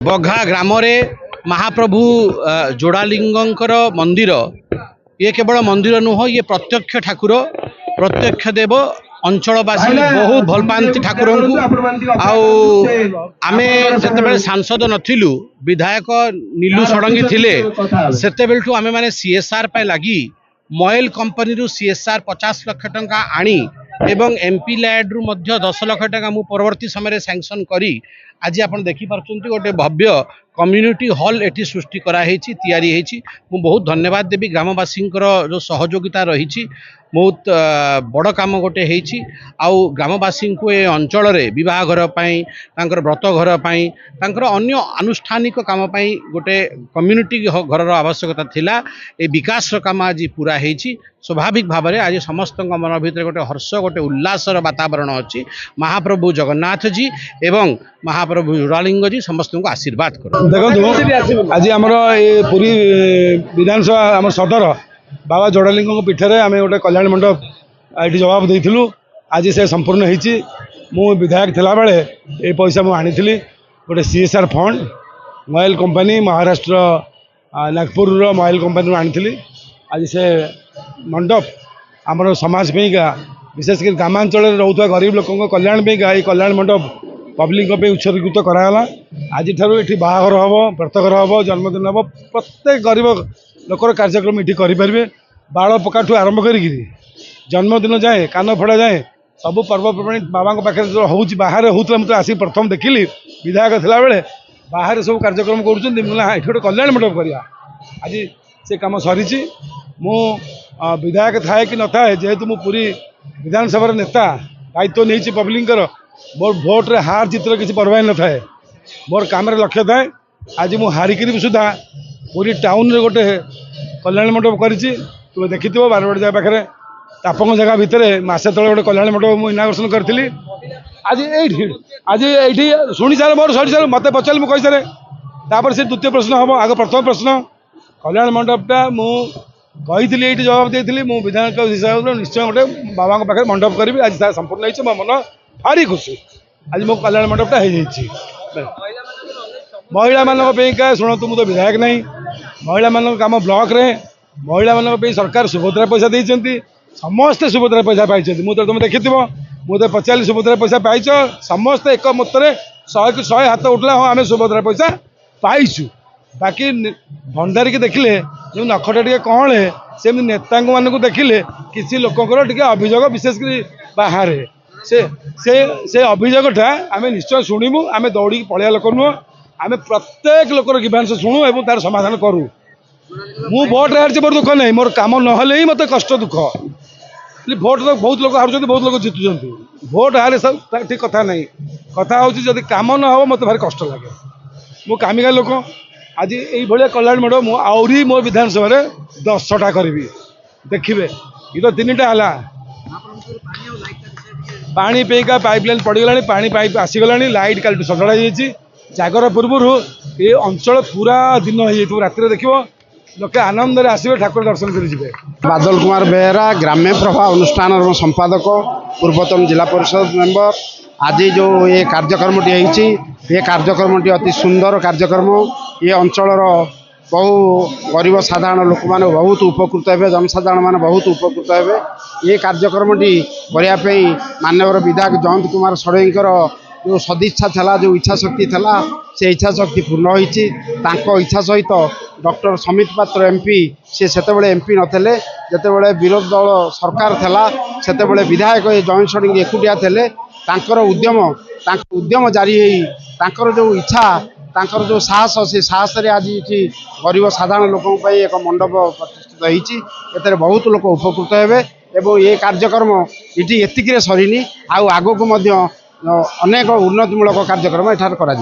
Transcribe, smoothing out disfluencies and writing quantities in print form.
बघा ग्राम महाप्रभु जोड़ालिंगर मंदिर ये केवल मंदिर नुह ये प्रत्यक्ष ठाकुर प्रत्यक्ष देव अंचलवासी बहुत भल पाती ठाकुर को आमे जिते सांसद नथिलु विधायक नीलू षडंगी थिले सेते बेलठु आमे माने सीएसआर पे लगी मॉयल कंपनी रु सीएसआर 50 लाख टंका आनी एवं एमपी लैड रु मध्य 10 लाख टंका मु परवर्ती समय सैंक्शन करी आज आप देखी पार्टी गोटे भव्य कम्युनिटी हॉल एटी सृष्टि कराई तैयारी होती मु बहुत धन्यवाद देवी ग्रामवासी जो सहयोगिता रही बहुत बड़ काम गोटे होती आउ ग्रामवासी को ये अंचल बह घर पर व्रत घर पर अन्य आनुष्ठानिक काम गोटे कम्युनिटी घर आवश्यकता थिला ए विकास काम आज पूरा होती स्वाभाविक भाव में आज समस्त मन भर गोटे हर्ष गोटे उल्लासर वातावरण अच्छी महाप्रभु जगन्नाथ जी एवं महाप्रभु जोड़ालिंग जी समस्त को आशीर्वाद कर देखो आज आम पुरी विधानसभा आम सदर बाबा जोड़ालिंग पीठे आम गोटे कल्याण मंडप ये जवाब देलु आज से संपूर्ण होती मु विधायक थिला बेले ये पैसा मुझे गोटे CSR fund MOIL company Maharashtra Nagpur MOIL company आनी आज से मंडप आमर समाज का विशेषकर ग्रामांचल रोकवा गरीब लोक कल्याण ये कल्याण मंडप पब्लिक उत्सर्गित कराला आज ये बाहाघर हम व्रतघर हम जन्मदिन हम प्रत्येक गरीब लोकर कार्यक्रम ये करेंगे बाड़ पकाठू आरंभ कर जन्मदिन जाए कान फड़ा जाए सब पर्वपर्वाणी बाबा पाखे जो हूँ बाहर होता मुझे आसिक प्रथम देखिली विधायक थिला बेले बाहर सब कार्यक्रम कर गोटे कल्याण मंडप करा आज से कम सरी मु विधायक थाए कि न थाए जेहेतु मु पूरी विधानसभा नेता दायित्व नहीं पब्लिक मोर भोट रे हार जीतर किसी परवाह न थाए मोर काम लक्ष्य थाए आज मु हारिकी भी सुधा पूरी टाउन रे गोटे कल्याण मंडप करी तुम देखी बारवाड़ी जगह पाखे तापंग जगह भितर मसे तले गोटे कल्याण मंडप मुझे इनागोरेसन करी आज ये शुणी सारे मोर सरी सारे मत पचारे मुझे कही सारे से द्वितीय प्रश्न हम आग प्रथम प्रश्न कल्याण मंडपटा मुझे ये जवाब देती मु विधायक हिसाब से निश्चय गोटे बाबा पाखे मंडप करी आज संपूर्ण हो मो मन भारी खुशी आज मो कल्याण मंडपटा हो महिला मानक शुणु मुझे विधायक नहीं महिला मान कम ब्लॉक रे महिला मान सरकार सुभद्रा पैसा देती समस्ते सुभद्रा पैसा पाई मुझे तुम देखी मुझे पचारि सुभद्रा पैसा पाइच समस्ते एक मतरे 100 कि 100 हाथ उठला हाँ आम सुभद्रा पैसा पाइचु बाकी भंडारी की देखिले जो नखटा टे कहले से नेता मानक देखिले किसी लोकंर टे अभियोग विशेषकर बाहर से अभियोगटा आम निश्चय शुणु आम दौड़ी पलिया लोक नुह आम प्रत्येक लोकर ग्रीवांस शुणु और तार समाधान करूँ मु भोट हारी मोर दुख नहीं मोर कम ना ही मत कष्ट दुख भोट तो बहुत लोग हार बहुत लोग जीतुं भोट हारे सब ठीक कथा नहीं कथा हूँ जब कम न हो मत भारी कष्ट लगे मु कामिका लोक आज ये कल्याण मंडप मु आहरी मो विधानसभा 10टा करी देखिए ये तो 3टा है पानी पेका पाइपलाइन पड़गला पानी पाइप आसीगला लाइट कल सजड़ा जागर पूर्व ये अंचल पूरा दिन हो रात देखिए लोके आनंद आसवे ठाकुर दर्शन करेंगे। बादल कुमार बेहरा ग्राम्य प्रभा अनुष्ठान संपादक पूर्वतन जिला परिषद मेंबर आज जो ये कार्यक्रमटी होती ये कार्यक्रमटी अति सुंदर कार्यक्रम ये अंचल बहु गरीब साधारण लोक मैंने बहुत उपकृत हे जनसाधारण मैंने बहुत उपकृत हे ये कार्यक्रमटी करने माननीय विधायक जयंत कुमार षडंगीकर जो सदिच्छा था जो इच्छा शक्ति था से इच्छा शक्ति पूर्ण होती इच्छा सहित डॉक्टर समित पात्र एमपी सी से एमपी नथिले जितेबाला विरोधी दल सरकार था से विधायक जयंत षडंगी एकुटिया थे उद्यम जारी हो जो इच्छा जो साहस से साहस आज ये गरीब साधारण लोक एक मंडप प्रतिष्ठित होती बहुत लोग उपकृत हे ये कार्यक्रम ये एतिक सरीनी आगक अनेक उन्नतिमूलक कार्यक्रम एठार करा